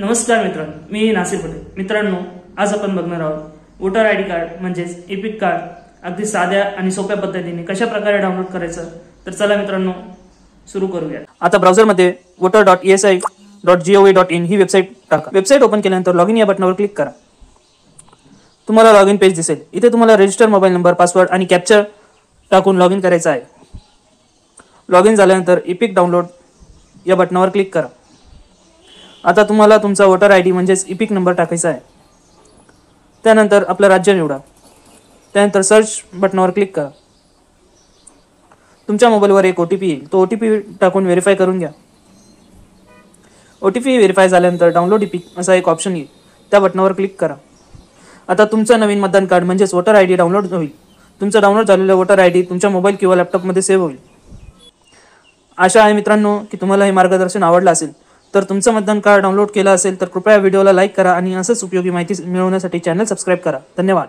नमस्कार मित्रांनो, मी नासिर पटेल. मित्रांनो, आज आपण बघणार आहोत वोटर आयडी कार्ड म्हणजेच एपिक कार्ड अगदी साध्या आणि सोप्या पद्धतीने कशा प्रकारे डाउनलोड करायचं. तर चला मित्रांनो, सुरू करूया. आता ब्राउझरमध्ये voter.esi.gov.in ही वेबसाईट टाका. वेबसाईट ओपन केल्यानंतर लॉगिन या बटनावर क्लिक करा. तुम्हाला लॉगिन पेज दिसेल. इथे तुम्हाला रजिस्टर मोबाईल नंबर, पासवर्ड आणि कॅप्चर टाकून लॉगिन करायचं आहे. लॉगिन झाल्यानंतर एपिक डाउनलोड या बटनावर क्लिक करा. आता तुम्हाला तुमचा वोटर आयडी म्हणजेच एपिक नंबर टाकायचा आहे. त्यानंतर आपलं राज्य निवडा. त्यानंतर सर्च बटनावर क्लिक करा. तुमच्या मोबाईलवर एक OTP येईल. तो OTP टाकून व्हेरीफाय करून घ्या. OTP व्हेरीफाय झाल्यानंतर डाउनलोड एपिक असा एक ऑप्शन येईल. त्या बटनावर क्लिक करा. आता तुमचं नवीन मतदान कार्ड म्हणजेच वोटर आयडी डाउनलोड होईल. तुमचं डाउनलोड झालेलं वोटर आयडी तुमच्या मोबाईल किंवा लॅपटॉपमध्ये सेव्ह होईल. आशा आहे मित्रांनो की तुम्हाला हे मार्गदर्शन आवडलं असेल. तर तुमचं मतदान कार्ड डाउनलोड केलं असेल तर कृपया व्हिडिओला लाईक करा आणि असंच उपयोगी माहिती मिळवण्यासाठी चॅनल सबस्क्राईब करा. धन्यवाद.